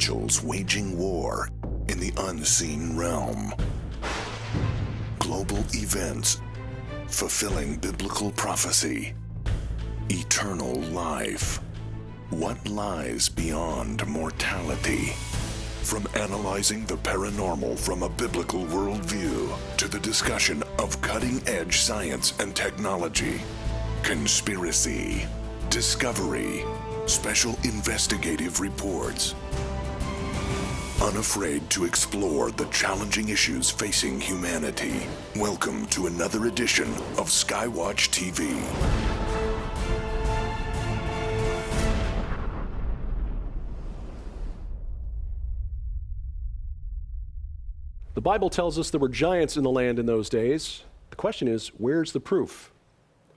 angels waging war in the unseen realm. Global events fulfilling biblical prophecy. Eternal life. What lies beyond mortality? From analyzing the paranormal from a biblical worldview to the discussion of cutting-edge science and technology, conspiracy, discovery, special investigative reports. Unafraid to explore the challenging issues facing humanity. Welcome to another edition of SkyWatchTV. The Bible tells us there were giants in the land in those days. The question is, where's the proof?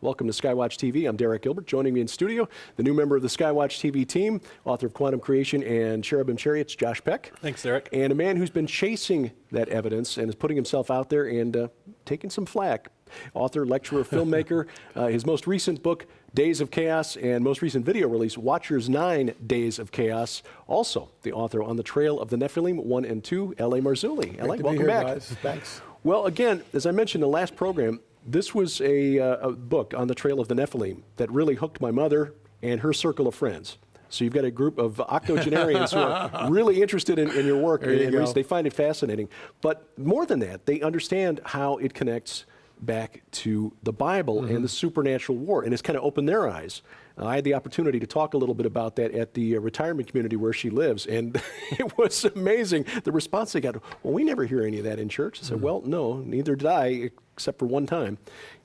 Welcome to SkyWatch TV. I'm Derek Gilbert. Joining me in studio, the new member of the SkyWatch TV team, author of Quantum Creation and Cherubim Chariots, Josh Peck. Thanks, Derek. And a man who's been chasing that evidence and is putting himself out there and taking some flack. Author, lecturer, filmmaker. His most recent book, Days of Chaos, and most recent video release, Watchers 9 Days of Chaos. Also, the author on the Trail of the Nephilim 1 and 2, A Marzulli. Great to welcome be here, back. Guys. Thanks. Well, again, as I mentioned in the last program, this was a book on the Trail of the Nephilim that really hooked my mother and her circle of friends. So you've got a group of octogenarians who are really interested in your work. And they find it fascinating. But more than that, they understand how it connects back to the Bible and the supernatural war, and it's kind of opened their eyes. I had the opportunity to talk a little bit about that at the retirement community where she lives, and it was amazing, the response they got. Well, we never hear any of that in church. I said, well, no, neither did I, except for one time.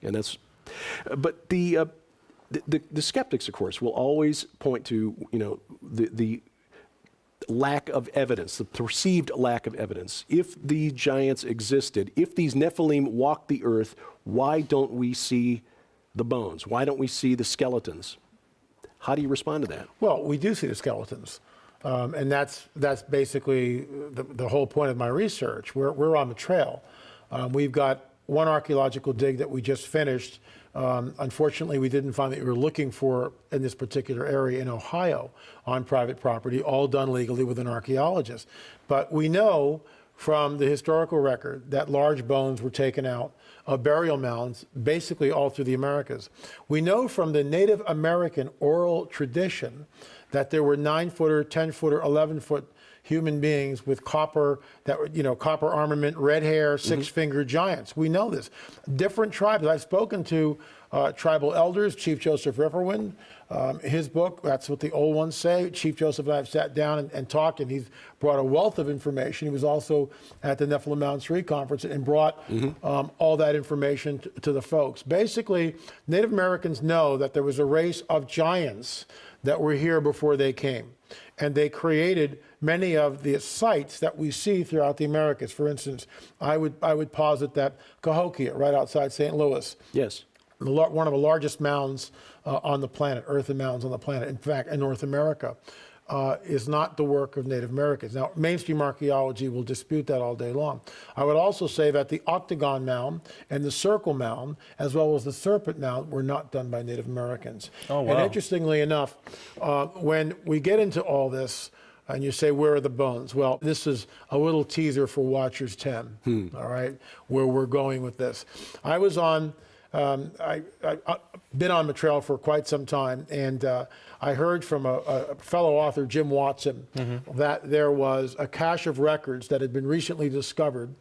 And that's, but the skeptics, of course, will always point to, the lack of evidence, the perceived lack of evidence. If these giants existed, if these Nephilim walked the earth, why don't we see the bones? Why don't we see the skeletons? How do you respond to that? Well, we do see the skeletons. And that's basically the whole point of my research. We're on the trail. We've got one archaeological dig that we just finished. Unfortunately, we didn't find what we were looking for in this particular area in Ohio on private property, all done legally with an archaeologist. But we know from the historical record that large bones were taken out of burial mounds, basically all through the Americas. We know from the Native American oral tradition that there were 9-footer, 10-footer, 11-foot human beings with copper, copper armament, red hair, six-fingered giants. We know this. Different tribes. I've spoken to tribal elders, Chief Joseph Rifferwind. His book, that's what the old ones say. Chief Joseph and I have sat down and talked, and he's brought a wealth of information. He was also at the Nephilim Mountain 3 conference and brought all that information to the folks. Basically, Native Americans know that there was a race of giants that were here before they came. And they created many of the sites that we see throughout the Americas. For instance, I would posit that Cahokia, right outside St. Louis. Yes. One of the largest mounds on the planet, earthen mounds on the planet, in fact, in North America, is not the work of Native Americans. Now, mainstream archaeology will dispute that all day long. I would also say that the Octagon Mound and the Circle Mound, as well as the Serpent Mound, were not done by Native Americans. Oh, wow. And interestingly enough, when we get into all this, and you say, where are the bones? Well, this is a little teaser for Watchers 10, all right, where we're going with this. I was on... I've been on the trail for quite some time, and I heard from a fellow author, Jim Watson, that there was a cache of records that had been recently discovered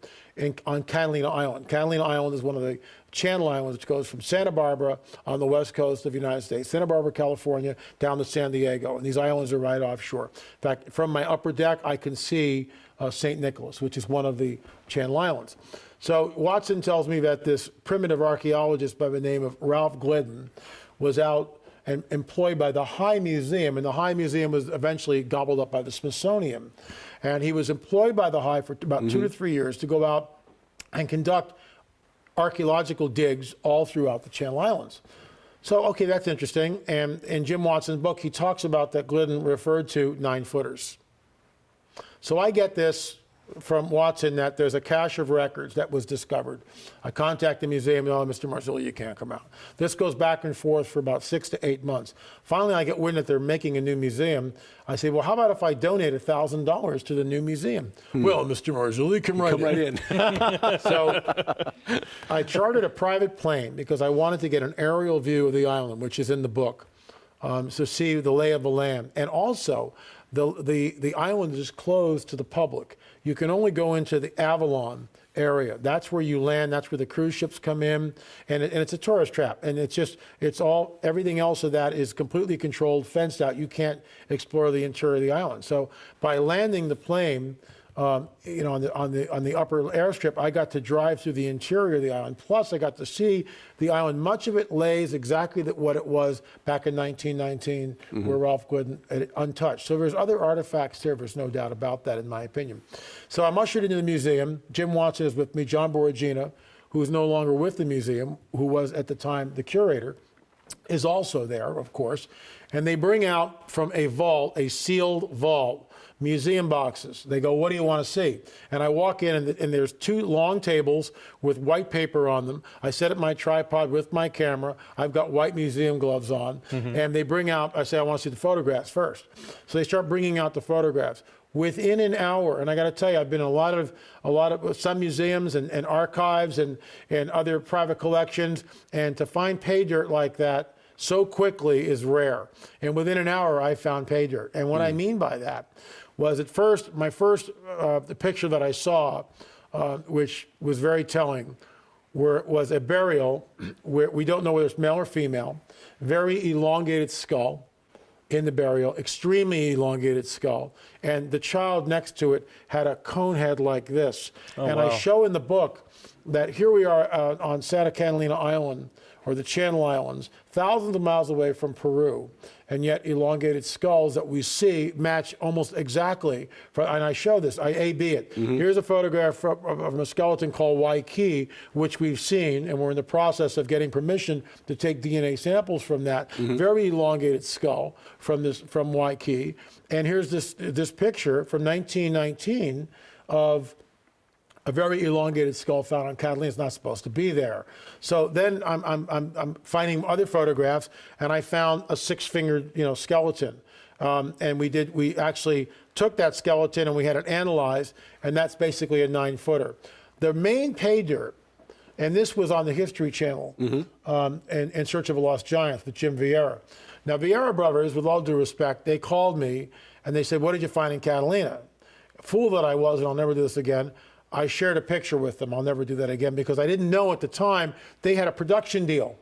on Catalina Island. Catalina Island is one of the channel islands which goes from Santa Barbara on the west coast of the United States, Santa Barbara, California, down to San Diego, and these islands are right offshore. In fact, from my upper deck, I can see St. Nicholas, which is one of the channel islands. So Watson tells me that this primitive archaeologist by the name of Ralph Glidden was out and employed by the High Museum, and the High Museum was eventually gobbled up by the Smithsonian. And he was employed by the High for about 2 to 3 years to go out and conduct archaeological digs all throughout the Channel Islands. So, okay, that's interesting. And in Jim Watson's book, he talks about that Glidden referred to 9-footers. So I get this from Watson that there's a cache of records that was discovered. I contact the museum, oh, Mr. Marzulli, you can't come out. This goes back and forth for about 6 to 8 months. Finally, I get wind that they're making a new museum. I say, well, how about if I donate $1,000 to the new museum? Well, Mr. Marzulli, come right in. So I chartered a private plane because I wanted to get an aerial view of the island, which is in the book, so see the lay of the land. And also, the island is closed to the public. You can only go into the Avalon area. That's where you land. That's where the cruise ships come in, and it's a tourist trap. And everything else of that is completely controlled, fenced out. You can't explore the interior of the island. So by landing the plane, on the upper airstrip, I got to drive through the interior of the island. Plus, I got to see the island. Much of it lays exactly what it was back in 1919, where Ralph Gooden had it untouched. So there's other artifacts there. There's no doubt about that, in my opinion. So I'm ushered into the museum. Jim Watson is with me. John Boragina, who is no longer with the museum, who was at the time the curator, is also there, of course. And they bring out from a vault, a sealed vault, museum boxes. They go, what do you want to see? And I walk in, and there's 2 long tables with white paper on them. I set up my tripod with my camera. I've got white museum gloves on. And they bring out, I say, I want to see the photographs first. So they start bringing out the photographs. Within an hour, and I got to tell you, I've been in a lot of some museums and archives and other private collections, and to find pay dirt like that so quickly is rare. And within an hour, I found pay dirt. And what I mean by that was, at first, the picture that I saw, which was very telling, was a burial where we don't know whether it's male or female, very elongated skull in the burial, extremely elongated skull, and the child next to it had a cone head like this. I show in the book that here we are on Santa Catalina Island, or the Channel Islands, thousands of miles away from Peru, and yet elongated skulls that we see match almost exactly. And I show this, I A/B it. Here's a photograph of a skeleton called Waikiki, which we've seen, and we're in the process of getting permission to take DNA samples from that. Very elongated skull from Waikiki. And here's this picture from 1919 of a very elongated skull found on Catalina. It's not supposed to be there. So then I'm finding other photographs, and I found a 6-fingered skeleton. And we actually took that skeleton and we had it analyzed, and that's basically a 9-footer. The main pay dirt, and this was on the History Channel, In Search of a Lost Giant with Jim Vieira. Now, Vieira brothers, with all due respect, they called me and they said, what did you find in Catalina? Fool that I was, and I'll never do this again. I shared a picture with them. I'll never do that again, because I didn't know at the time they had a production deal.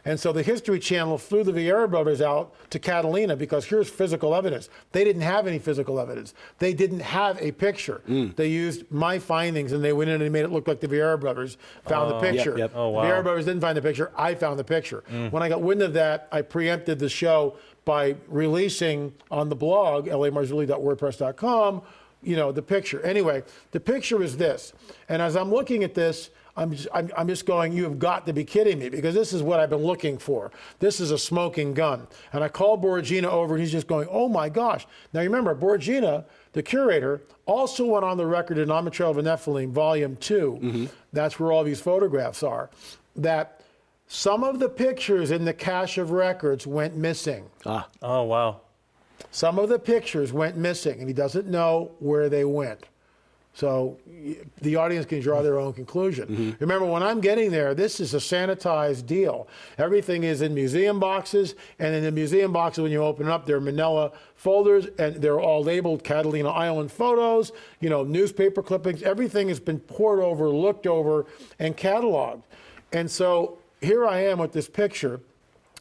And so the History Channel flew the Vieira brothers out to Catalina, because here's physical evidence. They didn't have any physical evidence. They didn't have a picture. They used my findings, and they went in and made it look like the Vieira brothers found the picture. Oh, wow. The Vieira brothers didn't find the picture. I found the picture. When I got wind of that, I preempted the show by releasing on the blog, lamarzulli.wordpress.com, the picture. Anyway, the picture is this. And as I'm looking at this, I'm just going, you have got to be kidding me, because this is what I've been looking for. This is a smoking gun. And I called Boragina over, and he's just going, oh my gosh. Now remember, Boragina, the curator, also went on the record in On the Trail of the Nephilim, Volume 2, that's where all these photographs are, that some of the pictures in the cache of records went missing. Oh, wow. Some of the pictures went missing, and he doesn't know where they went. So the audience can draw their own conclusion. Remember, when I'm getting there, this is a sanitized deal. Everything is in museum boxes, and in the museum boxes, when you open it up, they're manila folders, and they're all labeled Catalina Island photos, newspaper clippings. Everything has been poured over, looked over, and cataloged. And so here I am with this picture,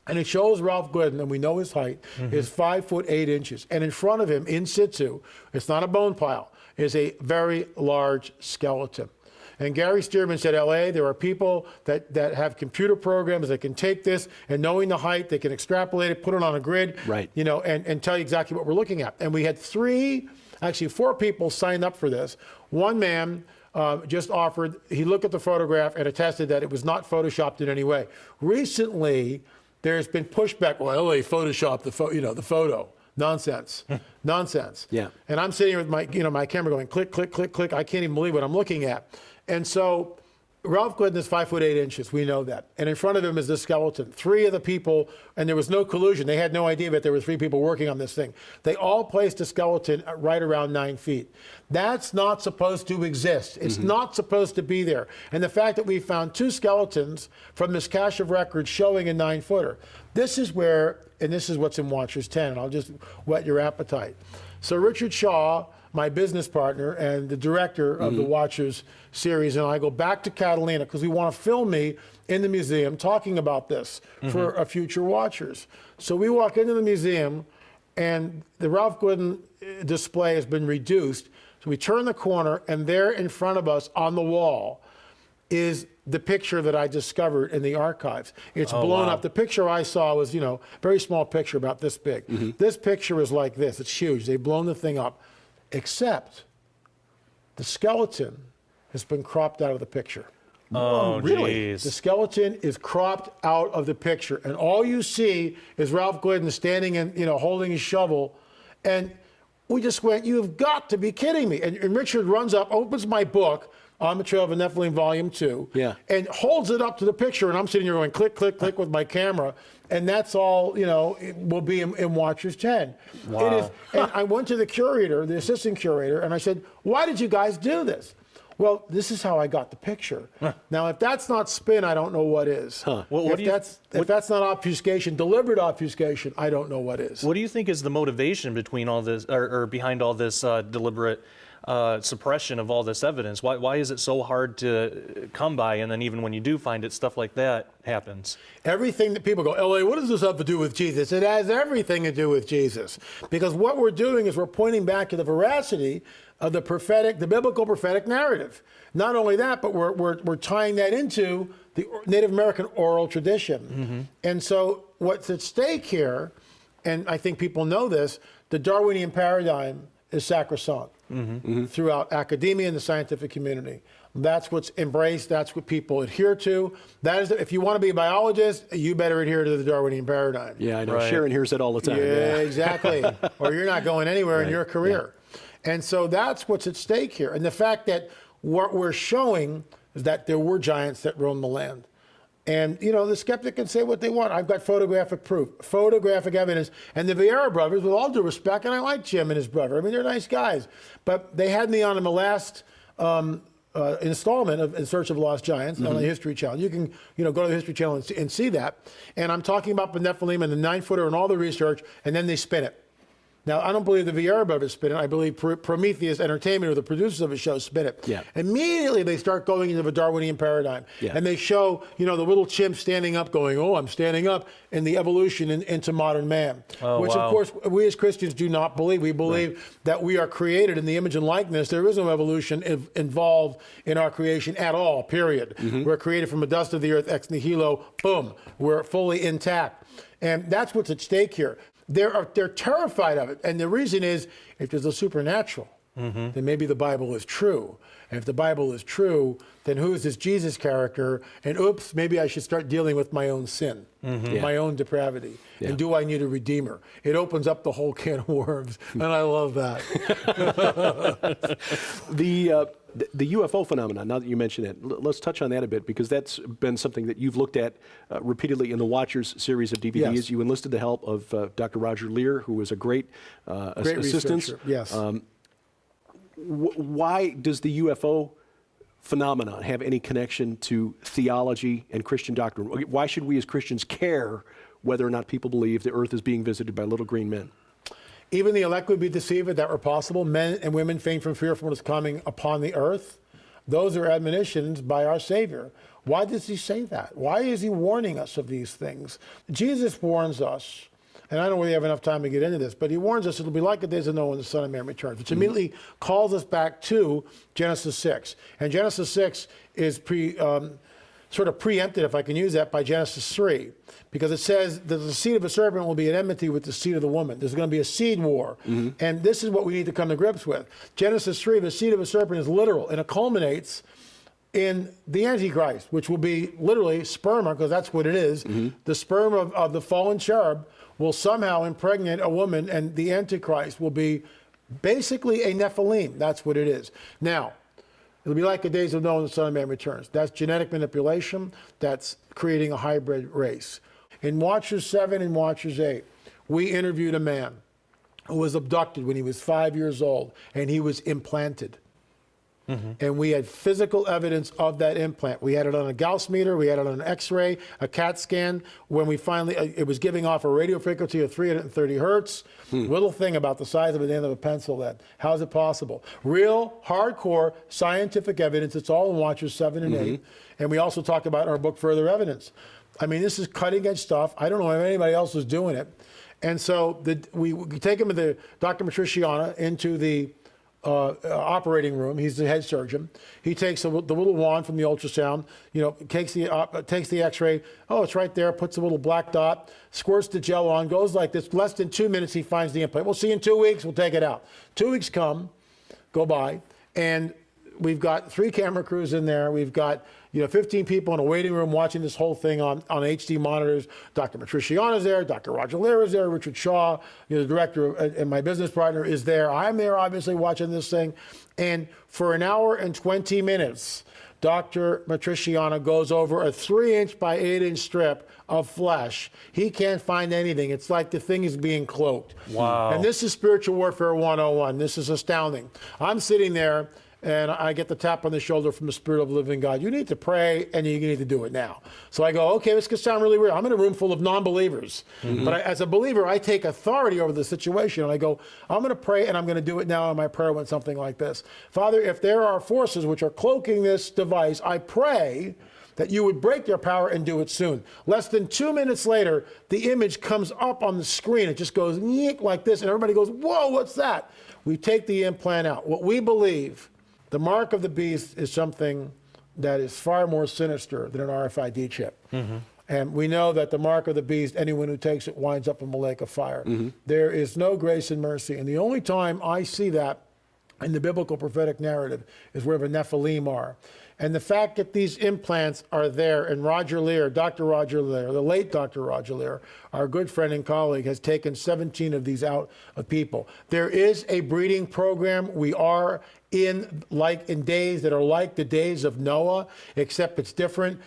and it shows Ralph Gooden, and we know his height, is 5'8". And in front of him, in situ, it's not a bone pile, is a very large skeleton. And Gary Stearman said, LA, there are people that have computer programs that can take this, and knowing the height, they can extrapolate it, put it on a grid, right. And tell you exactly what we're looking at. And we had 4 people signed up for this. One man just offered, he looked at the photograph and attested that it was not photoshopped in any way. Recently, there's been pushback. Well, LA photoshopped the photo. Nonsense. Nonsense. Yeah. And I'm sitting here with my camera going click, click, click, click. I can't even believe what I'm looking at. And so Ralph Glidden is 5'8". We know that. And in front of him is this skeleton. 3 of the people, and there was no collusion. They had no idea that there were 3 people working on this thing. They all placed a skeleton right around 9 feet. That's not supposed to exist. It's not supposed to be there. And the fact that we found 2 skeletons from this cache of records showing a 9-footer. This is where, and this is what's in Watchers 10, and I'll just whet your appetite. So Richard Shaw, my business partner and the director of the Watchers series, and I go back to Catalina because we want to film me in the museum talking about this for a future Watchers. So we walk into the museum, and the Ralph Glidden display has been reduced. So we turn the corner, and there in front of us on the wall is the picture that I discovered in the archives. It's blown up. The picture I saw was, very small picture, about this big. This picture is like this. It's huge. They've blown the thing up, except the skeleton has been cropped out of the picture. Oh, really? geez. The skeleton is cropped out of the picture, and all you see is Ralph Glidden standing and holding his shovel, and we just went, "You've got to be kidding me!" And Richard runs up, opens my book, On the Trail of the Nephilim, Volume 2, and holds it up to the picture, and I'm sitting here going click, click, click with my camera, and that's all, it will be in Watchers 10. Wow. It is, and I went to the curator, the assistant curator, and I said, "Why did you guys do this?" "Well, this is how I got the picture." Now, if that's not spin, I don't know what is. If that's not obfuscation, deliberate obfuscation, I don't know what is. What do you think is the motivation between all this, or behind all this deliberate suppression of all this evidence? Why is it so hard to come by, and then even when you do find it, stuff like that happens? Everything that people go, "LA, what does this have to do with Jesus?" It has everything to do with Jesus. Because what we're doing is we're pointing back to the veracity of the biblical prophetic narrative. Not only that, but we're tying that into the Native American oral tradition. And so what's at stake here, and I think people know this, the Darwinian paradigm is sacrosanct throughout academia and the scientific community. That's what's embraced. That's what people adhere to. That is, if you want to be a biologist, you better adhere to the Darwinian paradigm. Yeah, I know. Right. Sharon hears it all the time. Yeah, exactly. Or you're not going anywhere in your career. And so that's what's at stake here. And the fact that what we're showing is that there were giants that roamed the land. And, the skeptic can say what they want. I've got photographic proof, photographic evidence. And the Vieira brothers, with all due respect, and I like Jim and his brother. I mean, they're nice guys. But they had me on in the last installment of In Search of Lost Giants on the History Channel. You can, go to the History Channel and see that. And I'm talking about the Nephilim and the 9-footer and all the research, and then they spin it. Now, I don't believe the Vieira brothers spin it. I believe Prometheus Entertainment, or the producers of the show, spin it. Yeah. Immediately, they start going into the Darwinian paradigm. Yeah. And they show, the little chimp standing up going, "Oh, I'm standing up," in the evolution into modern man. Which, of course, we as Christians do not believe. We believe that we are created in the image and likeness. There is no evolution involved in our creation at all, period. We're created from the dust of the earth, ex nihilo, boom. We're fully intact. And that's what's at stake here. They're terrified of it. And the reason is, if there's a supernatural, then maybe the Bible is true. And if the Bible is true, then who is this Jesus character? And oops, maybe I should start dealing with my own sin, my own depravity. Yeah. And do I need a redeemer? It opens up the whole can of worms. And I love that. The UFO phenomenon, now that you mention it, let's touch on that a bit, because that's been something that you've looked at repeatedly in the Watchers series of DVDs. Yes. You enlisted the help of Dr. Roger Lear, who was a great assistant. Researcher. Yes. Why does the UFO phenomenon have any connection to theology and Christian doctrine? Why should we as Christians care whether or not people believe the earth is being visited by little green men? Even the elect would be deceived if that were possible. Men and women faint from fear from what is coming upon the earth. Those are admonitions by our Savior. Why does he say that? Why is he warning us of these things? Jesus warns us, and I don't really have enough time to get into this, but he warns us it'll be like the days of Noah when the Son of Man returns, which immediately calls us back to Genesis 6. And Genesis 6 is sort of preempted, if I can use that, by Genesis 3, because it says that the seed of a serpent will be at enmity with the seed of the woman. There's going to be a seed war, and this is what we need to come to grips with. Genesis 3, the seed of a serpent is literal, and it culminates in the Antichrist, which will be literally sperma, because that's what it is. The sperm of the fallen cherub will somehow impregnate a woman, and the Antichrist will be basically a Nephilim. That's what it is. Now, it'll be like the days of Noah when the Son of Man returns. That's genetic manipulation. That's creating a hybrid race. In Watchers 7 and Watchers 8, we interviewed a man who was abducted when he was 5 years old, and he was implanted. And we had physical evidence of that implant. We had it on a Gauss meter, we had it on an X-ray, a CAT scan. When we finally, it was giving off a radio frequency of 330 hertz. Little thing about the size of the end of a pencil then. How is it possible? Real, hardcore, scientific evidence. It's all in Watchers 7 and 8. And we also talked about in our book, Further Evidence. I mean, this is cutting edge stuff. I don't know if anybody else is doing it. And so we take him to Dr. Matriciana into the operating room. He's the head surgeon. He takes the little wand from the ultrasound, takes the X-ray. Oh, it's right there. Puts a little black dot, squirts the gel on, goes like this. Less than 2 minutes, he finds the implant. We'll see you in 2 weeks. We'll take it out. 2 weeks go by, and we've got 3 camera crews in there. We've got 15 people in a waiting room watching this whole thing on HD monitors. Dr. Matriciana's there, Dr. Roger Lear is there, Richard Shaw, the director and my business partner is there. I'm there, obviously, watching this thing. And for an hour and 20 minutes, Dr. Matriciana goes over a 3-inch by 8-inch strip of flesh. He can't find anything. It's like the thing is being cloaked. Wow. And this is spiritual warfare 101. This is astounding. I'm sitting there, and I get the tap on the shoulder from the Spirit of the living God. You need to pray, and you need to do it now. So I go, okay, this could sound really weird. I'm in a room full of non-believers. But as a believer, I take authority over the situation, and I go, I'm going to pray, and I'm going to do it now. And my prayer went something like this. Father, if there are forces which are cloaking this device, I pray that you would break their power and do it soon. Less than 2 minutes later, the image comes up on the screen. It just goes like this, and everybody goes, whoa, what's that? We take the implant out. What we believe, the mark of the beast, is something that is far more sinister than an RFID chip. And we know that the mark of the beast, anyone who takes it winds up in the lake of fire. There is no grace and mercy. And the only time I see that in the biblical prophetic narrative is where the Nephilim are. And the fact that these implants are there, and Roger Lear, Dr. Roger Lear, the late Dr. Roger Lear, our good friend and colleague, has taken 17 of these out of people. There is a breeding program. We are in days that are like the days of Noah, except it's different.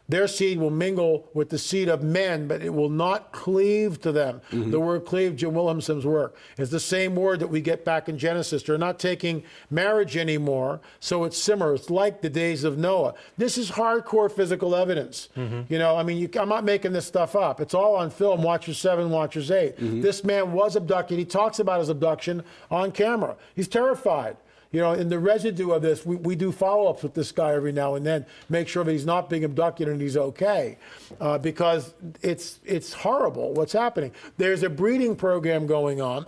Their seed will mingle with the seed of men, but it will not cleave to them. The word cleave, Jim Williamson's work, is the same word that we get back in Genesis. They're not taking marriage anymore, so it's similar. It's like the days of Noah. This is hardcore physical evidence. I'm not making this stuff up. It's all on film, Watchers 7, Watchers 8. This man was abducted. He talks about his abduction on camera. He's terrified. In the residue of this, we do follow-ups with this guy every now and then, make sure that he's not being abducted and he's okay, because it's horrible what's happening. There's a breeding program going on,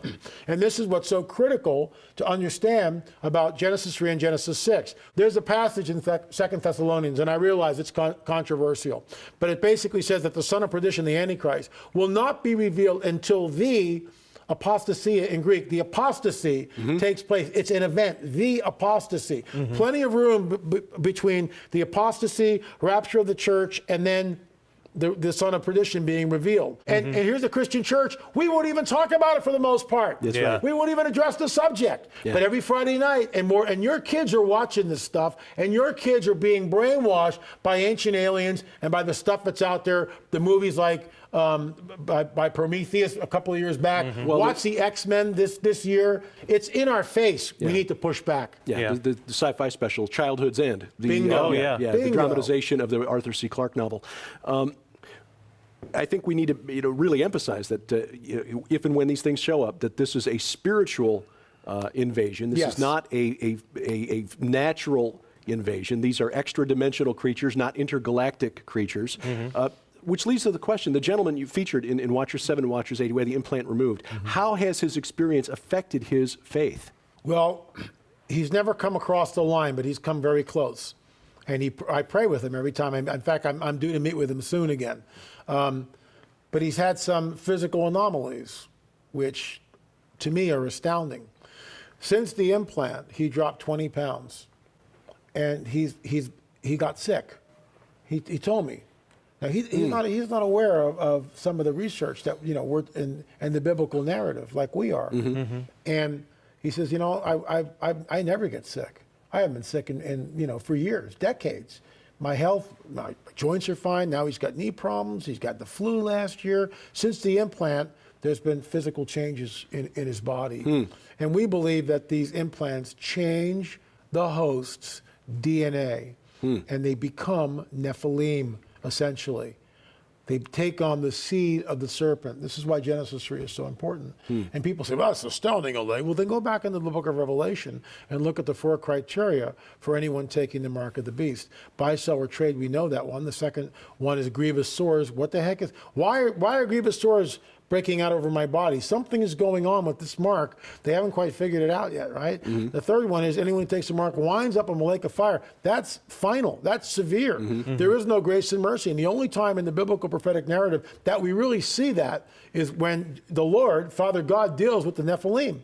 and this is what's so critical to understand about Genesis 3 and Genesis 6. There's a passage in 2 Thessalonians, and I realize it's controversial, but it basically says that the son of perdition, the Antichrist, will not be revealed until the apostasia in Greek. The apostasy takes place. It's an event, the apostasy. Plenty of room between the apostasy, rapture of the church, and then the son of perdition being revealed. And here's the Christian church. We won't even talk about it for the most part. That's right. We won't even address the subject. But every Friday night and your kids are watching this stuff, and your kids are being brainwashed by ancient aliens and by the stuff that's out there, the movies like by Prometheus a couple of years back. Watch the X-Men this year. It's in our face. We need to push back. The sci-fi special, Childhood's End. Bingo. The dramatization of the Arthur C. Clarke novel. I think we need to really emphasize that if and when these things show up, that this is a spiritual invasion. This is not a natural invasion. These are extra-dimensional creatures, not intergalactic creatures. Which leads to the question, the gentleman you featured in Watchers 7 and Watchers 8, who had the implant removed, how has his experience affected his faith? Well, he's never come across the line, but he's come very close. And I pray with him every time. In fact, I'm due to meet with him soon again. But he's had some physical anomalies, which to me are astounding. Since the implant, he dropped 20 pounds. And he got sick. He told me. Now he's not aware of some of the research that we're in the biblical narrative like we are. And he says, I never get sick. I haven't been sick in for years, decades. My health, my joints are fine. Now he's got knee problems. He's got the flu last year. Since the implant, there's been physical changes in his body. And we believe that these implants change the host's DNA and they become Nephilim, essentially. They take on the seed of the serpent. This is why Genesis 3 is so important. And people say, well, that's astounding, Ole. Well, then go back into the book of Revelation and look at the 4 criteria for anyone taking the mark of the beast. Buy, sell, or trade, we know that one. The second one is grievous sores. What the heck is, why are grievous sores breaking out over my body? Something is going on with this mark. They haven't quite figured it out yet, right? The third one is anyone who takes the mark winds up in a lake of fire. That's final. That's severe. There is no grace and mercy. And the only time in the biblical prophetic narrative that we really see that is when the Lord, Father God, deals with the Nephilim.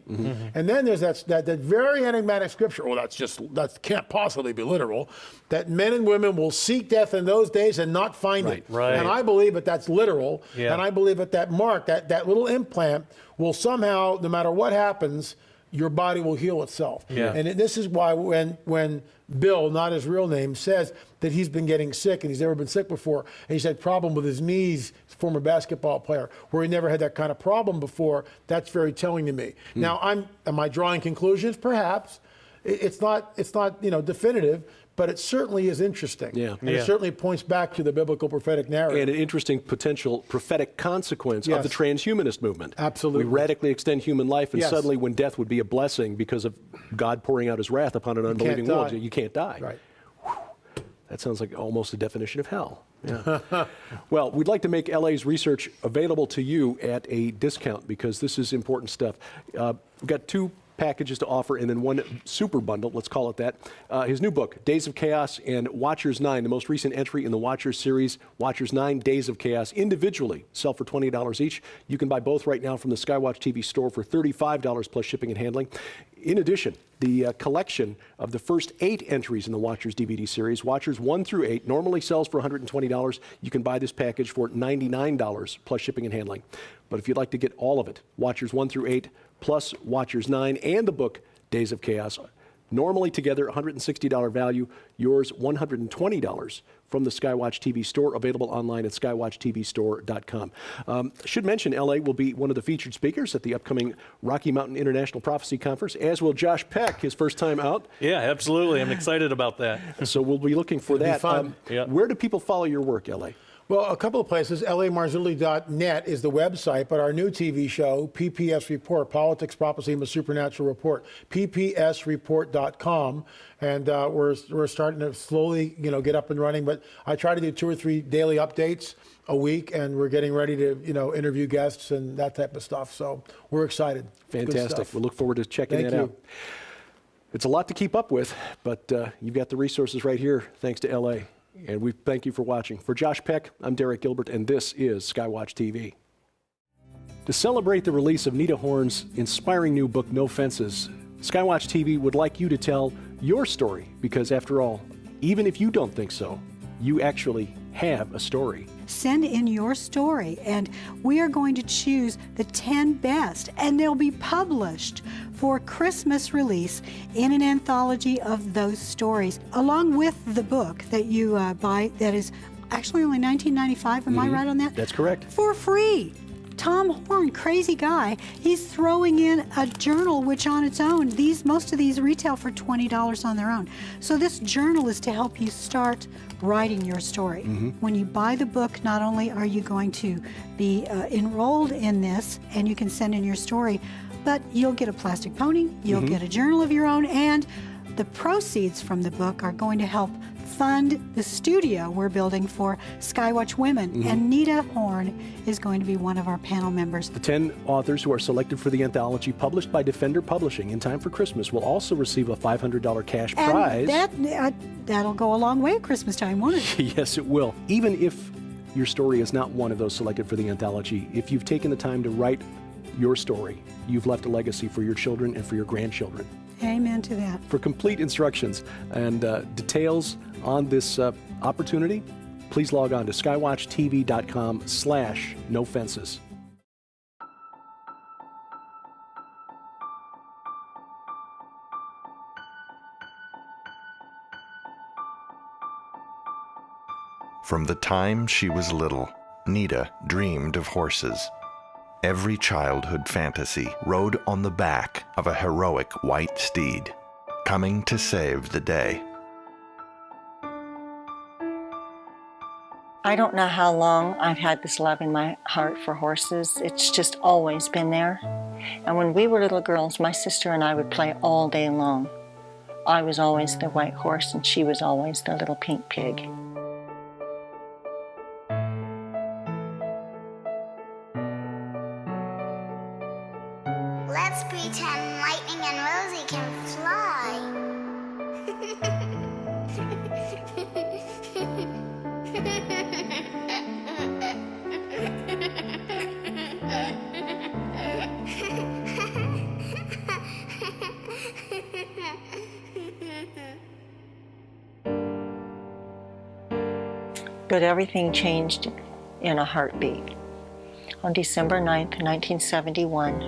And then there's that very enigmatic scripture. Well, that can't possibly be literal. That men and women will seek death in those days and not find it. Right. And I believe that's literal. And I believe that mark, that little implant will somehow, no matter what happens, your body will heal itself. And this is why when Bill, not his real name, says that he's been getting sick and he's never been sick before, and he's had problem with his knees, former basketball player, where he never had that kind of problem before, that's very telling to me. Now, am I drawing conclusions? Perhaps. It's not definitive, but it certainly is interesting. And it certainly points back to the biblical prophetic narrative. And an interesting potential prophetic consequence of the transhumanist movement. Absolutely. We radically extend human life, and suddenly when death would be a blessing because of God pouring out his wrath upon an unbelieving world, you can't die. Right. Whew. That sounds like almost a definition of hell. Well, we'd like to make LA's research available to you at a discount because this is important stuff. We've got 2 packages to offer and then 1 super bundle, let's call it that. His new book, Days of Chaos and Watchers 9, the most recent entry in the Watchers series, Watchers 9, Days of Chaos, individually sell for $20 each. You can buy both right now from the SkyWatch TV store for $35 plus shipping and handling. In addition, the collection of the first 8 entries in the Watchers DVD series, Watchers 1 through 8, normally sells for $120. You can buy this package for $99 plus shipping and handling. But if you'd like to get all of it, Watchers 1 through 8, plus Watchers 9 and the book Days of Chaos, normally together $160 value, yours $120 from the SkyWatch TV store, available online at skywatchtvstore.com. Should mention LA will be one of the featured speakers at the upcoming Rocky Mountain International Prophecy Conference, as will Josh Peck, his first time out. Yeah, absolutely. I'm excited about that. So we'll be looking for that. Fun. Where do people follow your work, LA? Well, a couple of places. LAMarzulli.net is the website, but our new TV show, PPS Report, Politics, Prophecy, and the Supernatural Report, ppsreport.com. And we're starting to slowly, get up and running. But I try to do 2 or 3 daily updates a week, and we're getting ready to, interview guests and that type of stuff. So we're excited. Fantastic. We'll look forward to checking that out. It's a lot to keep up with, but you've got the resources right here, thanks to LA. And we thank you for watching. For Josh Peck, I'm Derek Gilbert, and this is SkyWatch TV. To celebrate the release of Nita Horn's inspiring new book, No Fences, SkyWatch TV would like you to tell your story, because after all, even if you don't think so, you actually have a story. Send in your story, and we are going to choose the 10 best, and they'll be published for Christmas release in an anthology of those stories, along with the book that you buy that is actually only $19.95. Am I right on that? That's correct. For free. Tom Horn, crazy guy, he's throwing in a journal, which on its own, most of these retail for $20 on their own. So this journal is to help you start writing your story. When you buy the book, not only are you going to be enrolled in this, and you can send in your story, but you'll get a plastic pony, you'll get a journal of your own, and the proceeds from the book are going to help fund the studio we're building for SkyWatch Women, and Nita Horn is going to be one of our panel members. The 10 authors who are selected for the anthology, published by Defender Publishing in time for Christmas, will also receive a $500 cash prize. That'll go a long way at Christmas time, won't it? Yes, it will. Even if your story is not one of those selected for the anthology, if you've taken the time to write your story, you've left a legacy for your children and for your grandchildren. Amen to that. For complete instructions and details on this opportunity, please log on to skywatchtv.com/nofences. From the time she was little, Nita dreamed of horses. Every childhood fantasy rode on the back of a heroic white steed, coming to save the day. I don't know how long I've had this love in my heart for horses. It's just always been there. And when we were little girls, my sister and I would play all day long. I was always the white horse and she was always the little pink pig. Let's pretend Lightning and Rosie can fly. But everything changed in a heartbeat. On December 9th, 1971,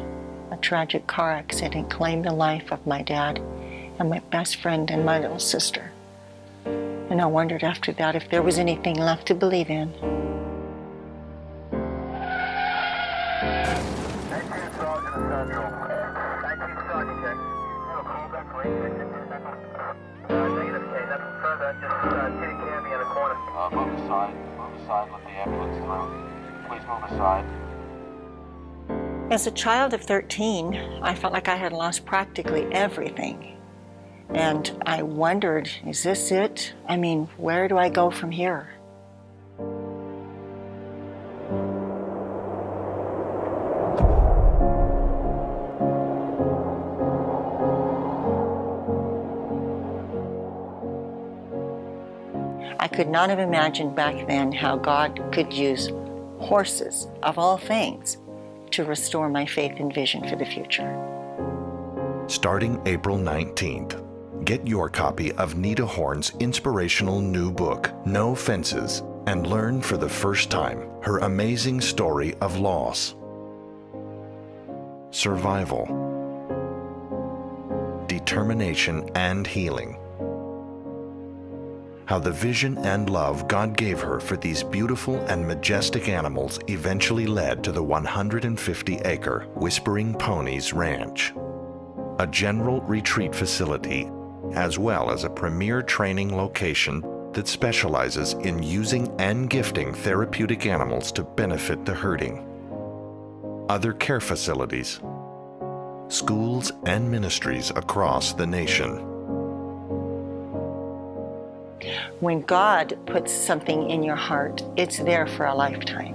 a tragic car accident claimed the life of my dad and my best friend and my little sister. And I wondered after that if there was anything left to believe in. Move aside, let the ambulance through. Please move aside. As a child of 13, I felt like I had lost practically everything. And I wondered, is this it? I mean, where do I go from here? I could not have imagined back then how God could use horses, of all things, to restore my faith and vision for the future. Starting April 19th, get your copy of Nita Horn's inspirational new book, No Fences, and learn for the first time her amazing story of loss, survival, determination, and healing. How the vision and love God gave her for these beautiful and majestic animals eventually led to the 150-acre Whispering Ponies Ranch, a general retreat facility, as well as a premier training location that specializes in using and gifting therapeutic animals to benefit the herding. Other care facilities, schools, and ministries across the nation. When God puts something in your heart, it's there for a lifetime.